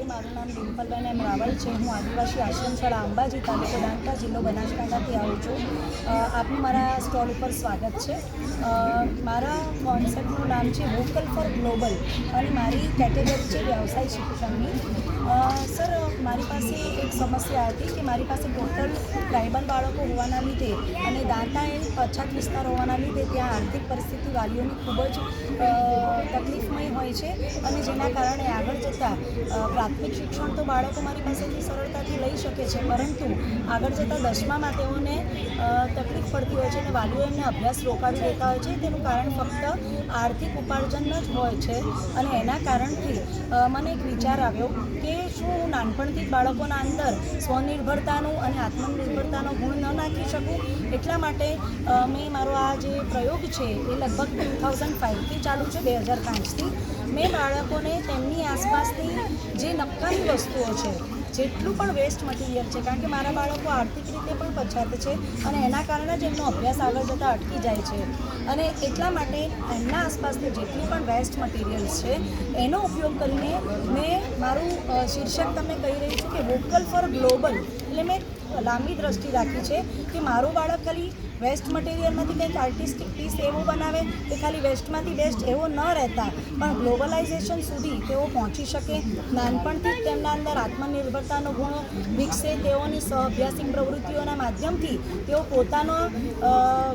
નમસ્તે, મારું નામ ડિમ્પલબેન એમ રાવલ છે। હું આદિવાસી આશ્રમ શાળા અંબાજી, તાલુકો દાંતા, જિલ્લો બનાસકાંઠાથી આવું છું। આપનું મારા સ્ટોલ ઉપર સ્વાગત છે। મારા કોન્સેપ્ટનું નામ છે વોકલ ફોર ગ્લોબલ અને મારી કેટેગરી છે વ્યવસાય શિક્ષણની। સર, મારી પાસે એક સમસ્યા હતી કે મારી પાસે ટોટલ ટ્રાઇબલ બાળકો હોવાના લીધે અને દાંતા એ પછાત વિસ્તાર હોવાના લીધે ત્યાં આર્થિક પરિસ્થિતિ વાલીઓની ખૂબ જ તકલીફમય હોય છે અને જેના કારણે આગળ જતાં પ્રાથમિક શિક્ષણ તો બાળકો મારી પાસેથી સરળતાથી લઈ શકે છે, પરંતુ આગળ જતાં 10મામાં તેઓને તકલીફ પડતી હોય છે અને વાલીઓ એમને અભ્યાસ રોકાવી દેતા હોય છે। તેનું કારણ ફક્ત આર્થિક ઉપાર્જન જ હોય છે અને એના કારણથી મને એક વિચાર આવ્યો કે શું હું નાનપણથી જ બાળકોના અંદર સ્વનિર્ભરતાનું અને આત્મનિર્ભરતાનો ગુણ ન નાખી શકું। એટલા માટે મેં મારો આ જે પ્રયોગ છે એ લગભગ 2005થી ચાલુ છે, 2005થી। મેં બાળકોને તેમની આસપાસની જે નકામી વસ્તુઓ છે, જેટલું પણ વેસ્ટ મટીરિયલ છે, કારણ કે મારા બાળકો આર્થિક રીતે પણ પછાત છે અને એના કારણે જ એમનો અભ્યાસ આગળ જતાં અટકી જાય છે અને એટલા માટે એમના આસપાસનું જેટલું પણ વેસ્ટ મટીરિયલ્સ છે એનો ઉપયોગ કરીને મેં મારું શીર્ષક તમને કહી રહી છું કે વોકલ ફોર ગ્લોબલ। એટલે મેં લાંબી દ્રષ્ટિ રાખી છે કે મારું બાળક ખાલી વેસ્ટ મટીરિયલમાંથી કંઈક આર્ટિસ્ટિક પીસ એવો બનાવે કે ખાલી વેસ્ટમાંથી બેસ્ટ એવો ન રહેતા પણ ગ્લોબલાઇઝેશન સુધી તેઓ પહોંચી શકે, નાનપણથી જ તેમના અંદર આત્મનિર્ભરતાનો ગુણ વિકસે, તેઓની સહઅભ્યાસિક પ્રવૃત્તિઓના માધ્યમથી તેઓ પોતાના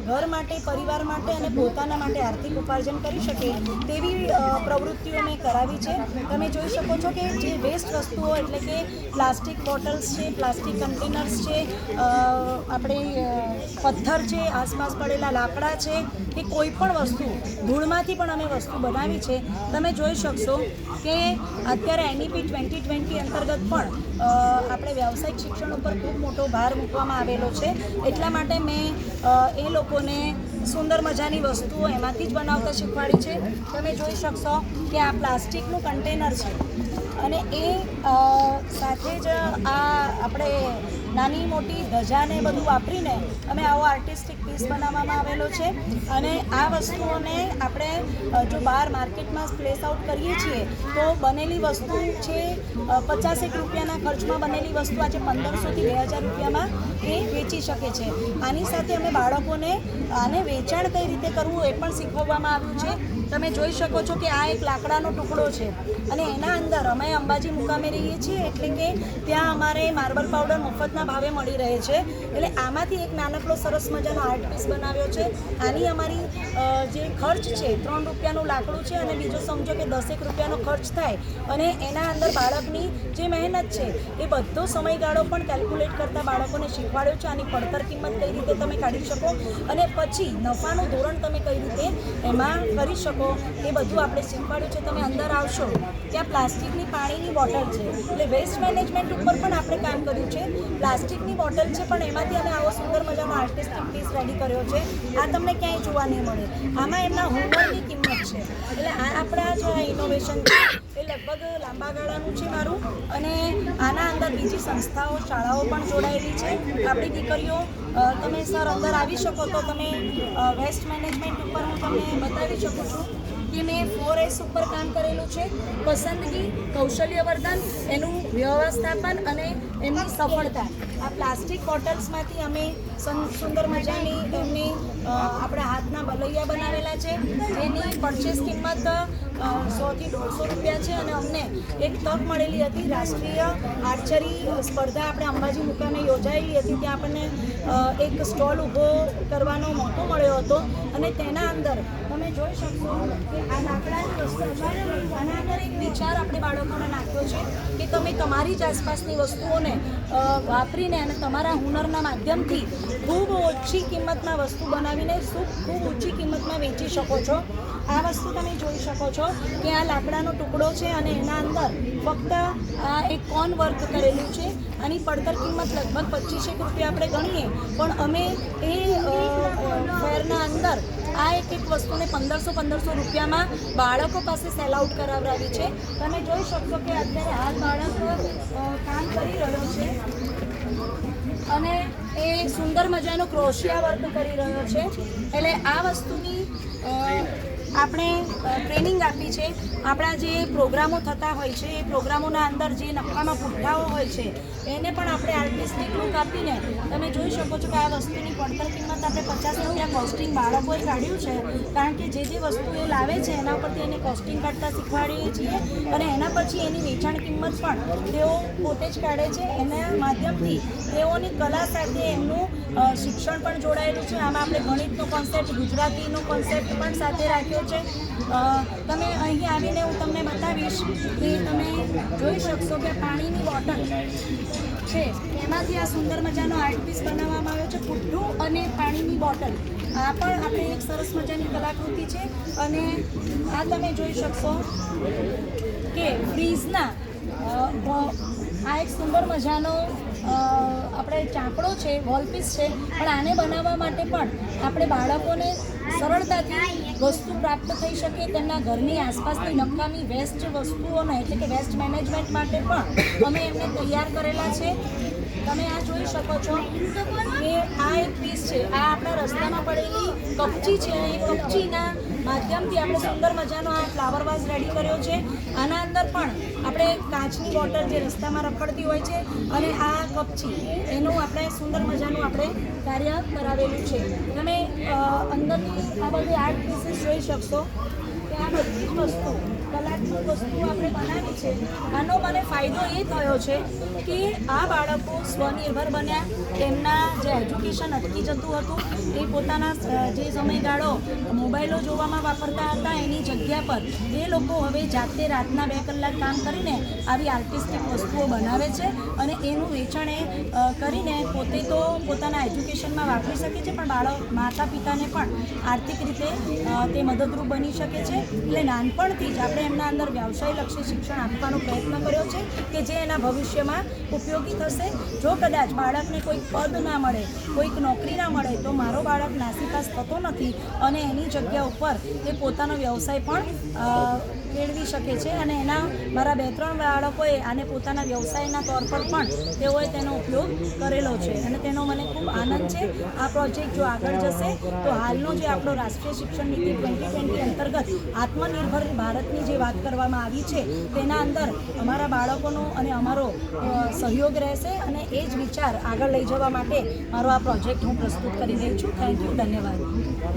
ઘર માટે, પરિવાર માટે અને પોતાના માટે આર્થિક ઉપાર્જન કરી શકે તેવી પ્રવૃત્તિઓ મેં કરાવી છે। તમે જોઈ શકો છો કે જે વેસ્ટ વસ્તુઓ એટલે કે પ્લાસ્ટિક બોટલ્સ છે, પ્લાસ્ટિક કન્ટેનર્સ છે, આપણે પથ્થર છે, આસપાસ પડેલા લાકડા છે કે કોઈ પણ વસ્તુ ધૂળમાંથી પણ અમે વસ્તુ બનાવી છે। તમે જોઈ શકશો કે અત્યારે NEP 2020 અંતર્ગત પણ આપણે વ્યાવસાયિક શિક્ષણ ઉપર ખૂબ મોટો ભાર મૂકવામાં આવેલો છે। એટલા માટે મેં એ લોકોને સુંદર મજાની વસ્તુઓ એમાંથી જ બનાવતા શીખવાડી છે। તમે જોઈ શકશો કે આ પ્લાસ્ટિકનું કન્ટેનર છે અને એ સાથે જ આ આપણે નાની મોટી ધજાને બધું વાપરીને અમે આવો આર્ટિસ્ટિક પીસ બનાવવામાં આવેલો છે અને આ વસ્તુઓને આપણે જો બહાર માર્કેટમાં પ્લેસ આઉટ કરીએ છીએ તો બનેલી વસ્તુ છે 50 રૂપિયાના ખર્ચમાં બનેલી વસ્તુ આજે 1500થી 2000 રૂપિયામાં એ વેચી શકે છે। આની સાથે અમે બાળકોને આને વેચાણ કઈ રીતે કરવું એ પણ શીખવવામાં આવ્યું છે। તમે જોઈ શકો છો કે આ એક લાકડાનો ટુકડો છે અને એના અંદર અમે અંબાજી મુકામે રહીએ છીએ એટલે કે ત્યાં અમારે માર્બલ પાવડર મફતના ભાવે મળી રહે છે। એટલે આમાંથી એક નાનકડો સરસ મજાનો આર્ટ પીસ બનાવ્યો છે। આની અમારી જે ખર્ચ છે 3 રૂપિયાનું લાકડું છે અને બીજો સમજો કે 10 રૂપિયાનો ખર્ચ થાય અને એના અંદર બાળકની જે મહેનત છે એ બધો સમયગાળો પણ કેલ્ક્યુલેટ કરતાં બાળકોને શીખવાડ્યો છે। આની પડતર કિંમત કઈ રીતે તમે કાઢી શકો અને પછી નફાનું ધોરણ તમે કઈ રીતે એમાં કરી શકો એ બધું આપણે શીખવાડ્યું છે। તમે અંદર આવશો ત્યાં પ્લાસ્ટિકની પાણીની બોટલ છે, એટલે વેસ્ટ મેનેજમેન્ટ ઉપર પણ આપણે કામ કર્યું છે। પ્લાસ્ટિકની બોટલ છે પણ એમાંથી અમે આવો સુંદર મજાનો આર્ટિસ્ટિક પીસ રેડી કર્યો છે। આ તમને ક્યાંય જોવા નહીં મળે। આમાં એમના હોમવર્કની કિંમત છે, એટલે આ આપણા જે ઇનોવેશન છે એ લગભગ લાંબા ગાળાનું છે મારું અને આના અંદર બીજી સંસ્થાઓ, શાળાઓ પણ જોડાયેલી છે। આપણી દીકરીઓ તમે સર અંદર આવી શકો તો તમે વેસ્ટ મેનેજમેન્ટ ઉપર હું તમને બતાવી શકું છું કે મેં 4S ઉપર કામ કરેલું છે, પસંદગી, કૌશલ્યવર્ધન, એનું વ્યવસ્થાપન અને એમની સફળતા। આ પ્લાસ્ટિક બોટલ્સમાંથી અમે સુંદર મજાની એમની આપણા હાથના બલૈયા બનાવેલા છે જેની પરચેસ કિંમત 100થી 150 રૂપિયા છે અને અમને એક તક મળેલી હતી રાષ્ટ્રીય આર્ચરી સ્પર્ધા આપણે અંબાજી મુકામે યોજાયેલી હતી, ત્યાં આપણને એક સ્ટોલ ઊભો કરવાનો મોકો મળ્યો હતો અને તેના અંદર તમે જોઈ શકશો કે આ લાકડાની વસ્તુ છે, આના અંદર એક વિચાર આપણે બાળકોને નાખ્યો છે કે તમે તમારી જ આસપાસની વસ્તુઓને વાપરીને અને તમારા હુનરના માધ્યમથી ખૂબ ઓછી કિંમતમાં વસ્તુ બનાવીને ખૂબ ઊંચી કિંમતમાં વેચી શકો છો। આ વસ્તુ તમે જોઈ શકો છો કે આ લાકડાનો ટુકડો છે અને એના અંદર ફક્ત આ એક કોન વર્ક કરેલું છે। આની પડતર કિંમત લગભગ 25 રૂપિયા આપણે ગણીએ પણ અમે એ ફેરના અંદર આ એક વસ્તુને 1500 રૂપિયામાં બાળકો પાસે સેલ આઉટ કરાવડાવી છે। તમે જોઈ શકશો કે અત્યારે હાલ બાળક કામ કરી રહ્યો છે અને એ સુંદર મજાનો ક્રોશિયા વર્ક કરી રહ્યો છે। એટલે આ વસ્તુની આપણે ટ્રેનિંગ આપી છે. આપણા જે પ્રોગ્રામો થતા હોય છે એ પ્રોગ્રામોના અંદર જે નફામાં પુઠ્ઠાઓ હોય છે એને પણ આપણે આર્ટિસ્ટિક લુક આપીને તમે જોઈ શકો છો કે આ વસ્તુની પડતર કિંમત આપણે 50 રૂપિયા કોસ્ટિંગ બાળકોએ કાઢ્યું છે, કારણ કે જે વસ્તુ એ લાવે છે એના પરથી એને કોસ્ટિંગ કાઢતા શીખવાડીએ છીએ અને એના પછી એની વેચાણ કિંમત પણ તેઓ પોતે જ કાઢે છે. એના માધ્યમથી તેઓની કલા સાથે એમનું શિક્ષણ પણ જોડાયેલું છે. આમાં આપણે ગણિતનો કોન્સેપ્ટ, ગુજરાતીનો કોન્સેપ્ટ પણ સાથે રાખ્યો છે. તમે અહીં આવીને હું તમને બતાવીશ કે તમે જોઈ શકશો કે પાણીની બોટલ છે એમાંથી આ સુંદર મજાનો આર્ટ પીસ બનાવવામાં આવ્યો છે, પુઠ્ઠું અને પાણીની બોટલ. આ પણ આપણે એક સરસ મજાની કલાકૃતિ છે. અને આ તમે જોઈ શકશો કે ફ્રીઝના આ એક સુંદર મજાનો આપણે ચાંપડો છે, વોલપીસ છે, પણ આને બનાવવા માટે પણ આપણે બાળકોને સરળતાથી વસ્તુ પ્રાપ્ત થઈ શકે તેમના ઘરની આસપાસની નકામી વેસ્ટ વસ્તુઓને એટલે કે વેસ્ટ મેનેજમેન્ટ માટે પણ અમે એમને તૈયાર કરેલા છે. તમે આ જોઈ શકો છો કે આ એક પીસ છે, આ આપણા રસ્તામાં પડેલી કપચી છે. એ કપચીના માધ્યમથી આપણે સુંદર મજાનો આ ફ્લાવર વાઝ રેડી કર્યો છે. આના અંદર પણ આપણે કાચની બોટલ જે રસ્તામાં રખડતી હોય છે અને આ કપચી એનું આપણે સુંદર મજાનું આપણે કાર્ય કરાવેલું છે. તમે અંદરની આ બધી આર્ટ પીસીસ જોઈ શકશો કે આ બધી જ વસ્તુ કલાત્મક વસ્તુ આપણે બનાવી છે. આનો મને ફાયદો એ થયો છે કે આ બાળકો સ્વનિર્ભર બન્યા. તેમના જે એજ્યુકેશન અટકી જતું હતું એ પોતાના જે સમયગાળો મોબાઈલો જોવામાં વાપરતા હતા એની જગ્યા પર એ લોકો હવે જાતે રાતના 2 કલાક કામ કરીને આવી આર્ટિસ્ટિક વસ્તુઓ બનાવે છે અને એનું વેચાણ કરીને પોતે તો પોતાના એજ્યુકેશનમાં વાપરી શકે છે, પણ માતા પિતાને પણ આર્થિક રીતે તે મદદરૂપ બની શકે છે. એટલે નાનપણથી જ આપણે એમના અંદર વ્યવસાયલક્ષી શિક્ષણ આપવાનો પ્રયત્ન કર્યો છે કે જે એના ભવિષ્યમાં ઉપયોગી થશે. જો કદાચ બાળકને કોઈક પદ ના મળે, કોઈક નોકરી ના મળે તો મારો બાળક નાસીપાસ થતો નથી અને એની જગ્યા ઉપર તે પોતાનો વ્યવસાય પણ મેળવી શકે છે. અને એના મારા 2-3 બાળકોએ આને પોતાના વ્યવસાયના તौर પર પણ તેઓએ તેનો ઉપયોગ કરેલો છે અને તેનો મને ખૂબ આનંદ છે. આ પ્રોજેક્ટ જો આગળ જશે તો હાલનો જે આપણો રાષ્ટ્રીય શિક્ષણ નીતિ 2020 અંતર્ગત આત્મનિર્ભર ભારતની જે વાત કરવામાં આવી છે તેના અંદર અમારા બાળકોનો અને અમારો સહયોગ રહેશે અને એ જ વિચાર આગળ લઈ જવા માટે મારો આ પ્રોજેક્ટ હું પ્રસ્તુત કરી રહી છું. થેન્ક યુ, ધન્યવાદ.